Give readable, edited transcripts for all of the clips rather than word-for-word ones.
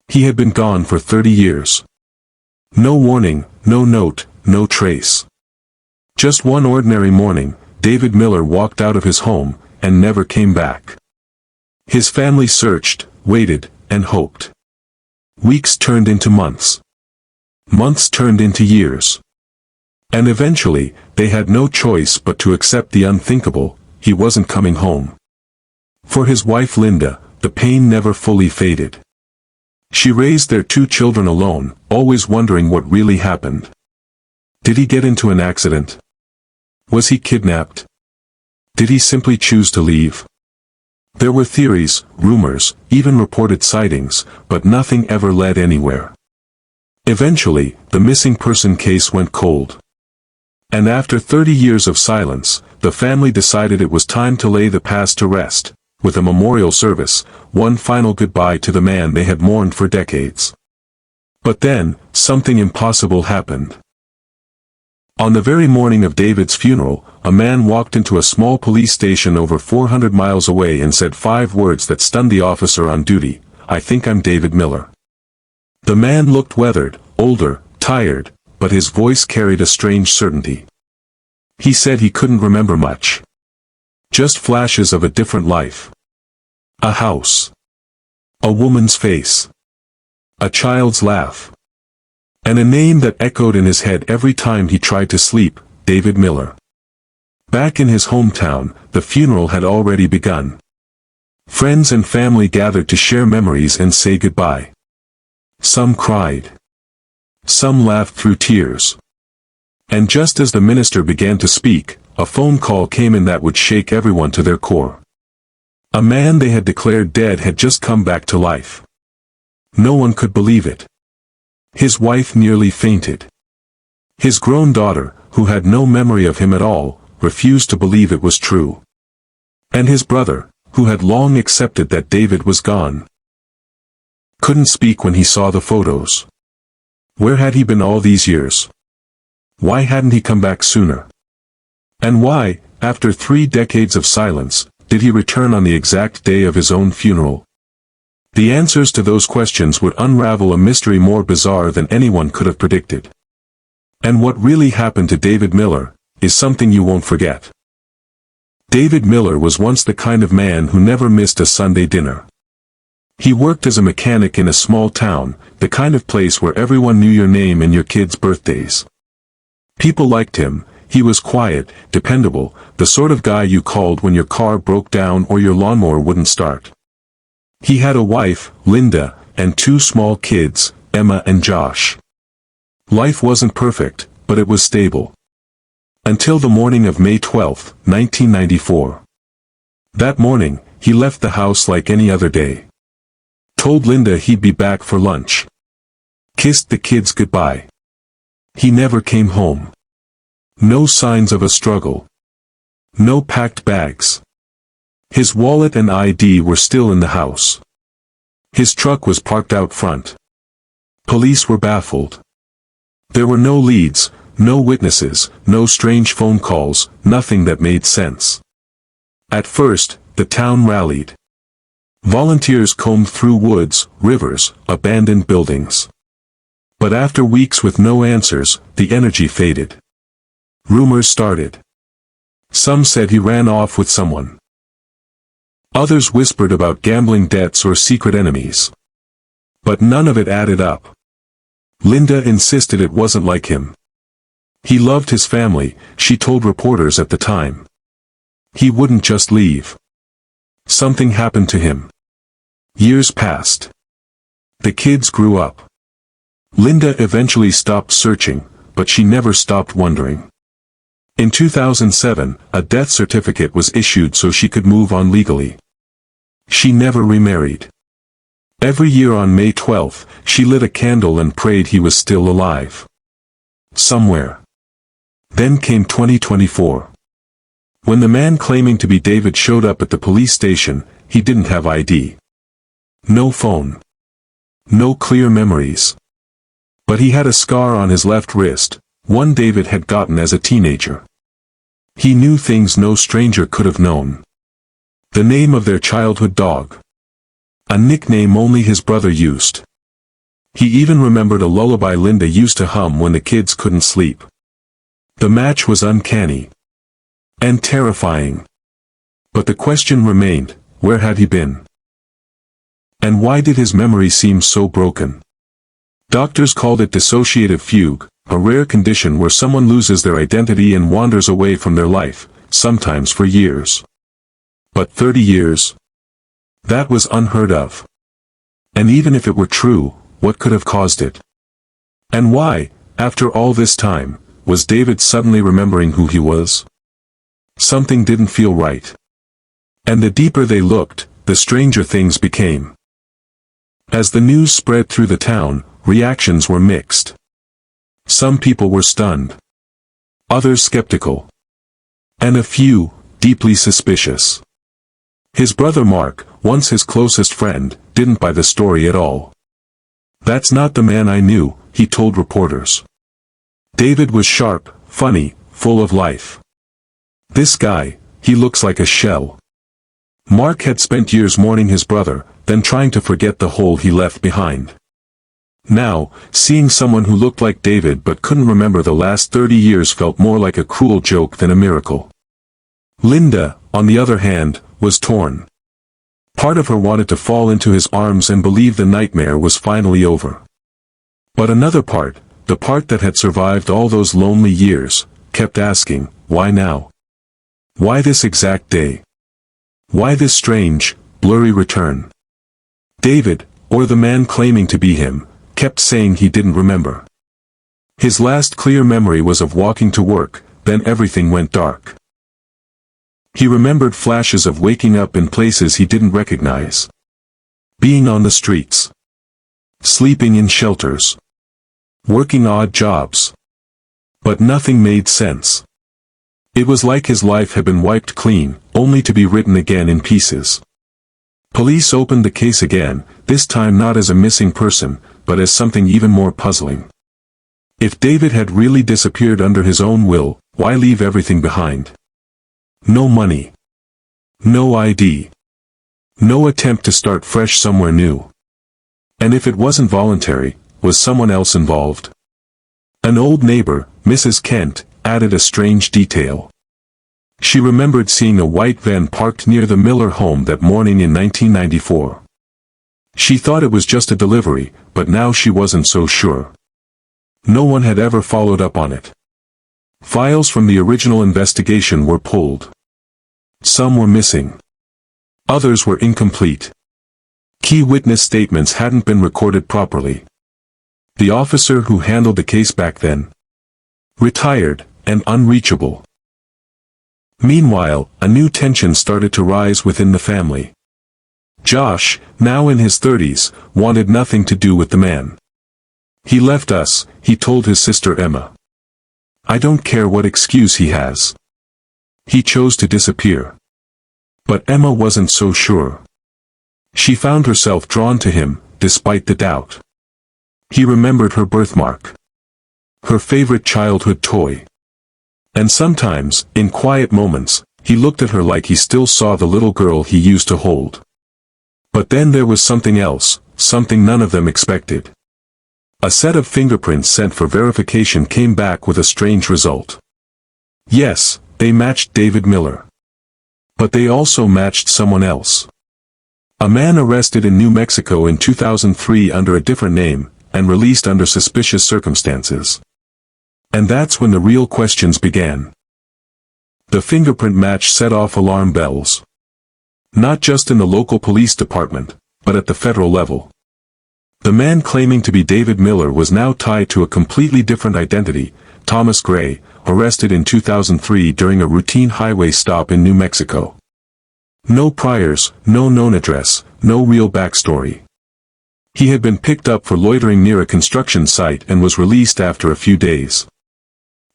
He had been gone for 30 years. No warning, no note, no trace. Just one ordinary morning, David Miller walked out of his home, and never came back. His family searched, waited, and hoped. Weeks turned into months. Months turned into years. And eventually, they had no choice but to accept the unthinkable: he wasn't coming home. For his wife Linda, the pain never fully faded. She raised their 2 children alone, always wondering what really happened. Did he get into an accident? Was he kidnapped? Did he simply choose to leave? There were theories, rumors, even reported sightings, but nothing ever led anywhere. Eventually, the missing person case went cold. And after 30 years of silence, the family decided it was time to lay the past to rest, with a memorial service, one final goodbye to the man they had mourned for decades. But then, something impossible happened. On the very morning of David's funeral, a man walked into a small police station over 400 miles away and said 5 words that stunned the officer on duty: "I think I'm David Miller." The man looked weathered, older, tired, but his voice carried a strange certainty. He said he couldn't remember much. Just flashes of a different life. A house. A woman's face. A child's laugh. And a name that echoed in his head every time he tried to sleep: David Miller. Back in his hometown, the funeral had already begun. Friends and family gathered to share memories and say goodbye. Some cried. Some laughed through tears. And just as the minister began to speak, a phone call came in that would shake everyone to their core. A man they had declared dead had just come back to life. No one could believe it. His wife nearly fainted. His grown daughter, who had no memory of him at all, refused to believe it was true. And his brother, who had long accepted that David was gone, couldn't speak when he saw the photos. Where had he been all these years? Why hadn't he come back sooner? And why, after 3 decades of silence, did he return on the exact day of his own funeral? The answers to those questions would unravel a mystery more bizarre than anyone could have predicted. And what really happened to David Miller is something you won't forget. David Miller was once the kind of man who never missed a Sunday dinner. He worked as a mechanic in a small town, the kind of place where everyone knew your name and your kids' birthdays. People liked him. He was quiet, dependable, the sort of guy you called when your car broke down or your lawnmower wouldn't start. He had a wife, Linda, and 2 small kids, Emma and Josh. Life wasn't perfect, but it was stable. Until the morning of May 12, 1994. That morning, he left the house like any other day. Told Linda he'd be back for lunch. Kissed the kids goodbye. He never came home. No signs of a struggle. No packed bags. His wallet and ID were still in the house. His truck was parked out front. Police were baffled. There were no leads, no witnesses, no strange phone calls, nothing that made sense. At first, the town rallied. Volunteers combed through woods, rivers, abandoned buildings. But after weeks with no answers, the energy faded. Rumors started. Some said he ran off with someone. Others whispered about gambling debts or secret enemies. But none of it added up. Linda insisted it wasn't like him. He loved his family, she told reporters at the time. He wouldn't just leave. Something happened to him. Years passed. The kids grew up. Linda eventually stopped searching, but she never stopped wondering. In 2007, a death certificate was issued so she could move on legally. She never remarried. Every year on May 12, she lit a candle and prayed he was still alive. Somewhere. Then came 2024. When the man claiming to be David showed up at the police station, he didn't have ID. No phone. No clear memories. But he had a scar on his left wrist, one David had gotten as a teenager. He knew things no stranger could have known. The name of their childhood dog. A nickname only his brother used. He even remembered a lullaby Linda used to hum when the kids couldn't sleep. The match was uncanny. And terrifying. But the question remained, where had he been? And why did his memory seem so broken? Doctors called it dissociative fugue, a rare condition where someone loses their identity and wanders away from their life, sometimes for years. But 30 years? That was unheard of. And even if it were true, what could have caused it? And why, after all this time, was David suddenly remembering who he was? Something didn't feel right. And the deeper they looked, the stranger things became. As the news spread through the town, reactions were mixed. Some people were stunned. Others skeptical. And a few, deeply suspicious. His brother Mark, once his closest friend, didn't buy the story at all. "That's not the man I knew," he told reporters. "David was sharp, funny, full of life. This guy, he looks like a shell." Mark had spent years mourning his brother, then trying to forget the hole he left behind. Now, seeing someone who looked like David but couldn't remember the last 30 years felt more like a cruel joke than a miracle. Linda, on the other hand, was torn. Part of her wanted to fall into his arms and believe the nightmare was finally over. But another part, the part that had survived all those lonely years, kept asking, why now? Why this exact day? Why this strange, blurry return? David, or the man claiming to be him, kept saying he didn't remember. His last clear memory was of walking to work, then everything went dark. He remembered flashes of waking up in places he didn't recognize. Being on the streets. Sleeping in shelters. Working odd jobs. But nothing made sense. It was like his life had been wiped clean, only to be written again in pieces. Police opened the case again, this time not as a missing person, but as something even more puzzling. If David had really disappeared under his own will, why leave everything behind? No money. No ID. No attempt to start fresh somewhere new. And if it wasn't voluntary, was someone else involved? An old neighbor, Mrs. Kent, added a strange detail. She remembered seeing a white van parked near the Miller home that morning in 1994. She thought it was just a delivery, but now she wasn't so sure. No one had ever followed up on it. Files from the original investigation were pulled. Some were missing. Others were incomplete. Key witness statements hadn't been recorded properly. The officer who handled the case back then, retired, and unreachable. Meanwhile, a new tension started to rise within the family. Josh, now in his 30s, wanted nothing to do with the man. "He left us," he told his sister Emma. "I don't care what excuse he has. He chose to disappear." But Emma wasn't so sure. She found herself drawn to him, despite the doubt. He remembered her birthmark. Her favorite childhood toy. And sometimes, in quiet moments, he looked at her like he still saw the little girl he used to hold. But then there was something else, something none of them expected. A set of fingerprints sent for verification came back with a strange result. Yes, they matched David Miller. But they also matched someone else. A man arrested in New Mexico in 2003 under a different name, and released under suspicious circumstances. And that's when the real questions began. The fingerprint match set off alarm bells. Not just in the local police department, but at the federal level. The man claiming to be David Miller was now tied to a completely different identity, Thomas Gray, arrested in 2003 during a routine highway stop in New Mexico. No priors, no known address, no real backstory. He had been picked up for loitering near a construction site and was released after a few days.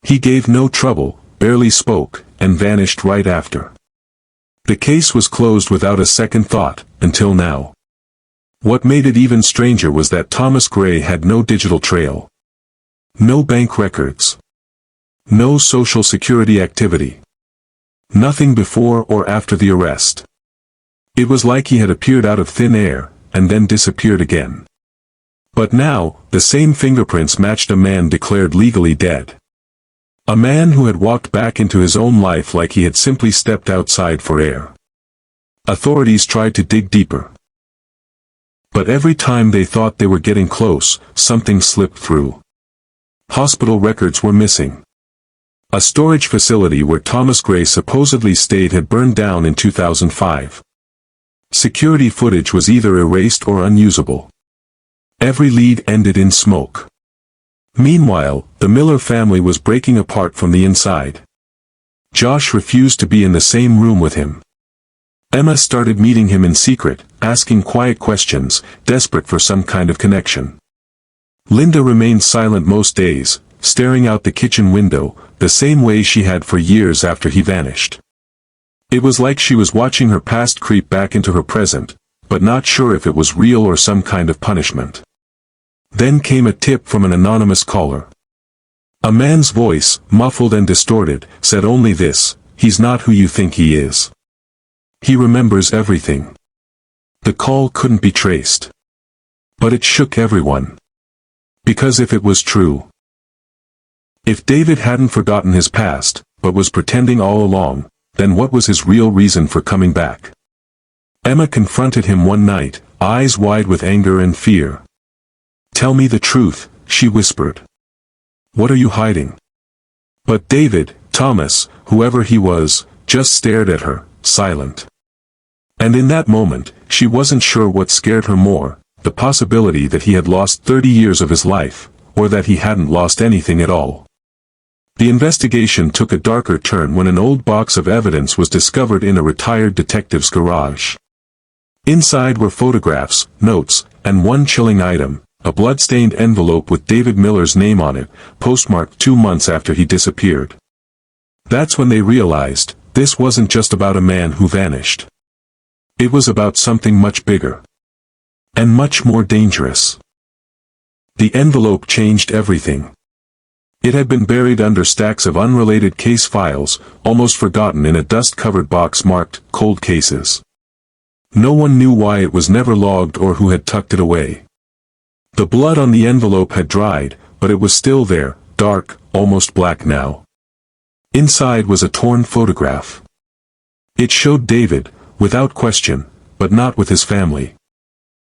He gave no trouble, barely spoke, and vanished right after. The case was closed without a second thought, until now. What made it even stranger was that Thomas Gray had no digital trail. No bank records. No social security activity. Nothing before or after the arrest. It was like he had appeared out of thin air, and then disappeared again. But now, the same fingerprints matched a man declared legally dead. A man who had walked back into his own life like he had simply stepped outside for air. Authorities tried to dig deeper. But every time they thought they were getting close, something slipped through. Hospital records were missing. A storage facility where Thomas Gray supposedly stayed had burned down in 2005. Security footage was either erased or unusable. Every lead ended in smoke. Meanwhile, the Miller family was breaking apart from the inside. Josh refused to be in the same room with him. Emma started meeting him in secret, asking quiet questions, desperate for some kind of connection. Linda remained silent most days, staring out the kitchen window, the same way she had for years after he vanished. It was like she was watching her past creep back into her present, but not sure if it was real or some kind of punishment. Then came a tip from an anonymous caller. A man's voice, muffled and distorted, said only this: "He's not who you think he is. He remembers everything." The call couldn't be traced. But it shook everyone. Because if it was true, if David hadn't forgotten his past, but was pretending all along, then what was his real reason for coming back? Emma confronted him one night, eyes wide with anger and fear. "Tell me the truth," she whispered. "What are you hiding?" But David, Thomas, whoever he was, just stared at her, silent. And in that moment, she wasn't sure what scared her more, the possibility that he had lost 30 years of his life, or that he hadn't lost anything at all. The investigation took a darker turn when an old box of evidence was discovered in a retired detective's garage. Inside were photographs, notes, and one chilling item, a blood-stained envelope with David Miller's name on it, postmarked 2 months after he disappeared. That's when they realized, this wasn't just about a man who vanished. It was about something much bigger. And much more dangerous. The envelope changed everything. It had been buried under stacks of unrelated case files, almost forgotten in a dust-covered box marked, "Cold Cases." No one knew why it was never logged or who had tucked it away. The blood on the envelope had dried, but it was still there, dark, almost black now. Inside was a torn photograph. It showed David, without question, but not with his family.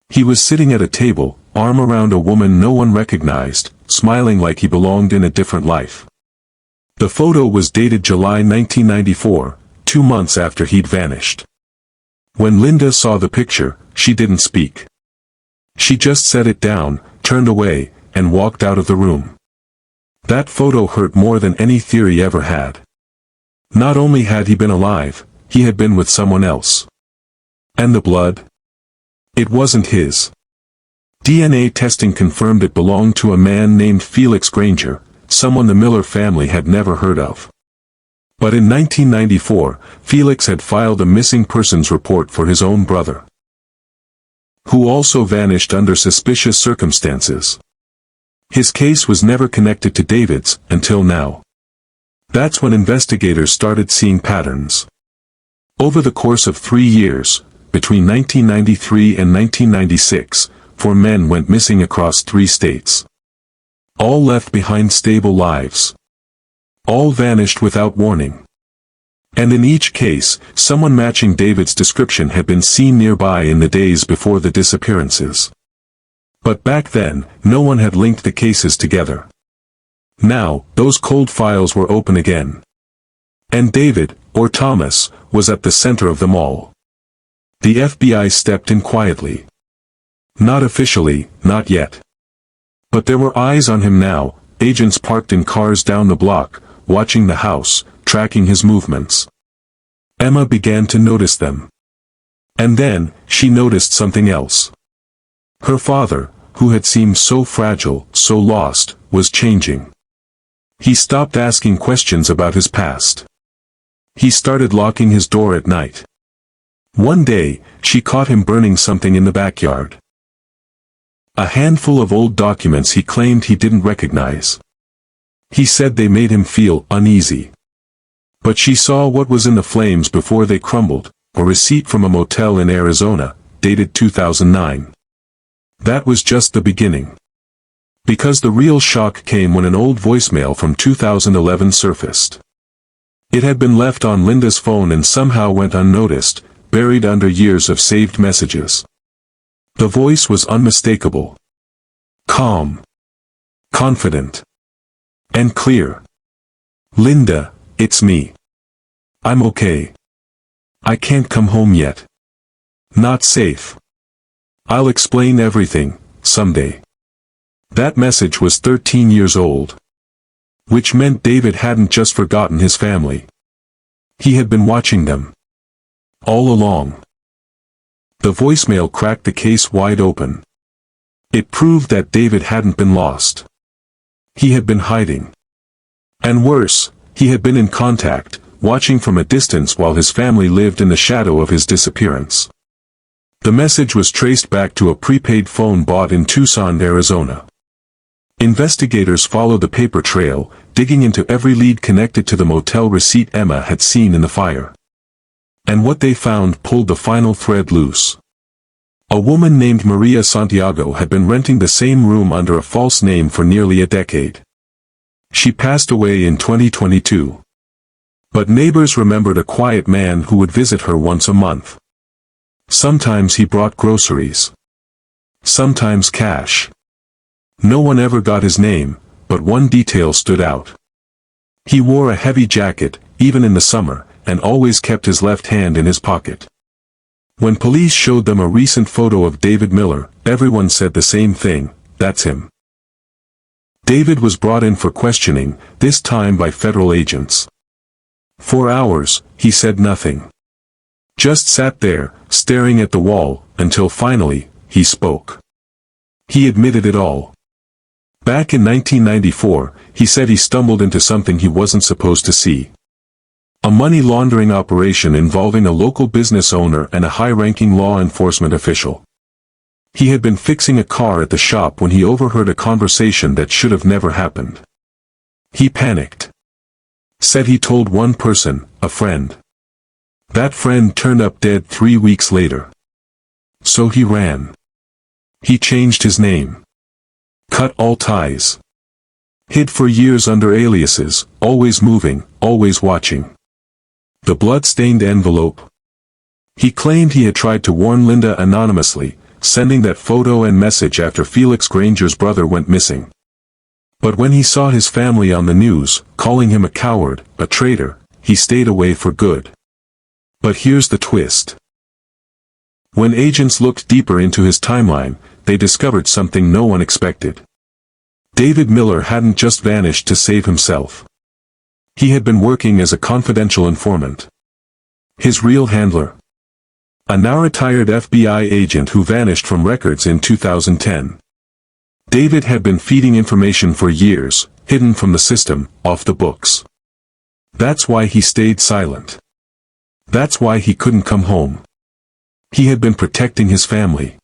He was sitting at a table, arm around a woman no one recognized, smiling like he belonged in a different life. The photo was dated July 1994, 2 months after he'd vanished. When Linda saw the picture, she didn't speak. She just set it down, turned away, and walked out of the room. That photo hurt more than any theory ever had. Not only had he been alive, he had been with someone else. And the blood? It wasn't his. DNA testing confirmed it belonged to a man named Felix Granger, someone the Miller family had never heard of. But in 1994, Felix had filed a missing persons report for his own brother, who also vanished under suspicious circumstances. His case was never connected to David's, until now. That's when investigators started seeing patterns. Over the course of 3 years, between 1993 and 1996, 4 men went missing across 3 states. All left behind stable lives. All vanished without warning. And in each case, someone matching David's description had been seen nearby in the days before the disappearances. But back then, no one had linked the cases together. Now, those cold files were open again. And David, or Thomas, was at the center of them all. The FBI stepped in quietly. Not officially, not yet. But there were eyes on him now, agents parked in cars down the block, watching the house, tracking his movements. Emma began to notice them. And then, she noticed something else. Her father, who had seemed so fragile, so lost, was changing. He stopped asking questions about his past. He started locking his door at night. One day, she caught him burning something in the backyard. A handful of old documents he claimed he didn't recognize. He said they made him feel uneasy. But she saw what was in the flames before they crumbled, a receipt from a motel in Arizona, dated 2009. That was just the beginning. Because the real shock came when an old voicemail from 2011 surfaced. It had been left on Linda's phone and somehow went unnoticed, buried under years of saved messages. The voice was unmistakable. Calm. Confident. And clear. "Linda, it's me. I'm okay. I can't come home yet. Not safe. I'll explain everything, someday." That message was 13 years old. Which meant David hadn't just forgotten his family. He had been watching them. All along. The voicemail cracked the case wide open. It proved that David hadn't been lost. He had been hiding. And worse, he had been in contact, watching from a distance while his family lived in the shadow of his disappearance. The message was traced back to a prepaid phone bought in Tucson, Arizona. Investigators followed the paper trail, digging into every lead connected to the motel receipt Emma had seen in the fire. And what they found pulled the final thread loose. A woman named Maria Santiago had been renting the same room under a false name for nearly a decade. She passed away in 2022. But neighbors remembered a quiet man who would visit her once a month. Sometimes he brought groceries. Sometimes cash. No one ever got his name, but one detail stood out. He wore a heavy jacket, even in the summer, and always kept his left hand in his pocket. When police showed them a recent photo of David Miller, everyone said the same thing: "That's him." David was brought in for questioning, this time by federal agents. For hours, he said nothing. Just sat there, staring at the wall, until finally, he spoke. He admitted it all. Back in 1994, he said he stumbled into something he wasn't supposed to see. A money laundering operation involving a local business owner and a high-ranking law enforcement official. He had been fixing a car at the shop when he overheard a conversation that should have never happened. He panicked. Said he told one person, a friend. That friend turned up dead 3 weeks later. So he ran. He changed his name. Cut all ties. Hid for years under aliases, always moving, always watching. The blood-stained envelope. He claimed he had tried to warn Linda anonymously, sending that photo and message after Felix Granger's brother went missing. But when he saw his family on the news, calling him a coward, a traitor, he stayed away for good. But here's the twist. When agents looked deeper into his timeline, they discovered something no one expected. David Miller hadn't just vanished to save himself. He had been working as a confidential informant. His real handler. A now-retired FBI agent who vanished from records in 2010. David had been feeding information for years, hidden from the system, off the books. That's why he stayed silent. That's why he couldn't come home. He had been protecting his family.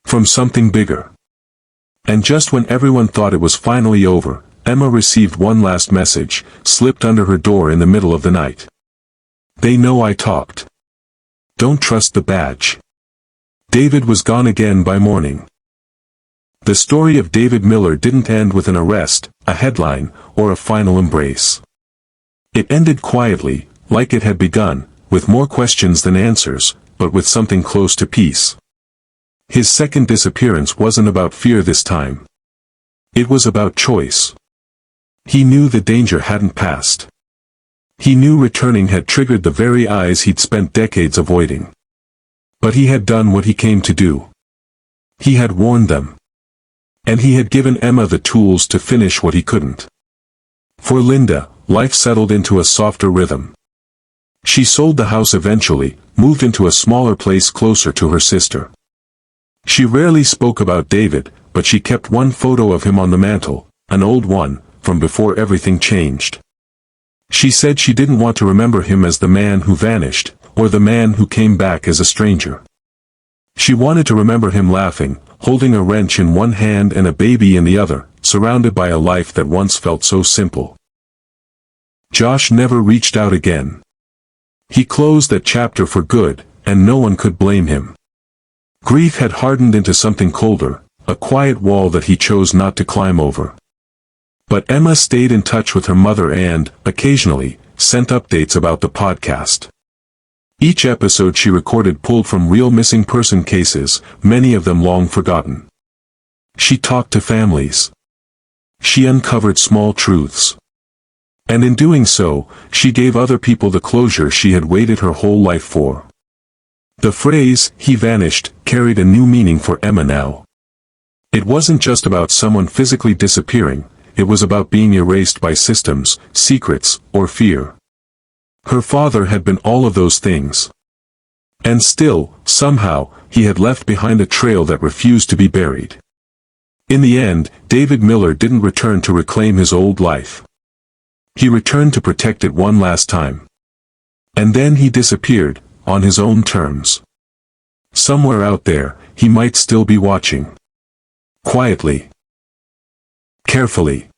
From something bigger. And just when everyone thought it was finally over, Emma received one last message, slipped under her door in the middle of the night. "They know I talked. Don't trust the badge." David was gone again by morning. The story of David Miller didn't end with an arrest, a headline, or a final embrace. It ended quietly, like it had begun, with more questions than answers, but with something close to peace. His second disappearance wasn't about fear this time. It was about choice. He knew the danger hadn't passed. He knew returning had triggered the very eyes he'd spent decades avoiding. But he had done what he came to do. He had warned them. And he had given Emma the tools to finish what he couldn't. For Linda, life settled into a softer rhythm. She sold the house eventually, moved into a smaller place closer to her sister. She rarely spoke about David, but she kept one photo of him on the mantle, an old one, from before everything changed. She said she didn't want to remember him as the man who vanished, or the man who came back as a stranger. She wanted to remember him laughing, holding a wrench in one hand and a baby in the other, surrounded by a life that once felt so simple. Josh never reached out again. He closed that chapter for good, and no one could blame him. Grief had hardened into something colder, a quiet wall that he chose not to climb over. But Emma stayed in touch with her mother and, occasionally, sent updates about the podcast. Each episode she recorded pulled from real missing person cases, many of them long forgotten. She talked to families. She uncovered small truths. And in doing so, she gave other people the closure she had waited her whole life for. The phrase, "he vanished," carried a new meaning for Emma now. It wasn't just about someone physically disappearing, it was about being erased by systems, secrets, or fear. Her father had been all of those things. And still, somehow, he had left behind a trail that refused to be buried. In the end, David Miller didn't return to reclaim his old life. He returned to protect it one last time. And then he disappeared, on his own terms. Somewhere out there, he might still be watching. Quietly. Carefully.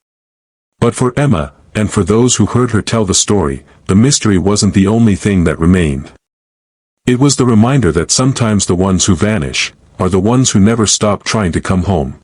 But for Emma, and for those who heard her tell the story, the mystery wasn't the only thing that remained. It was the reminder that sometimes the ones who vanish, are the ones who never stop trying to come home.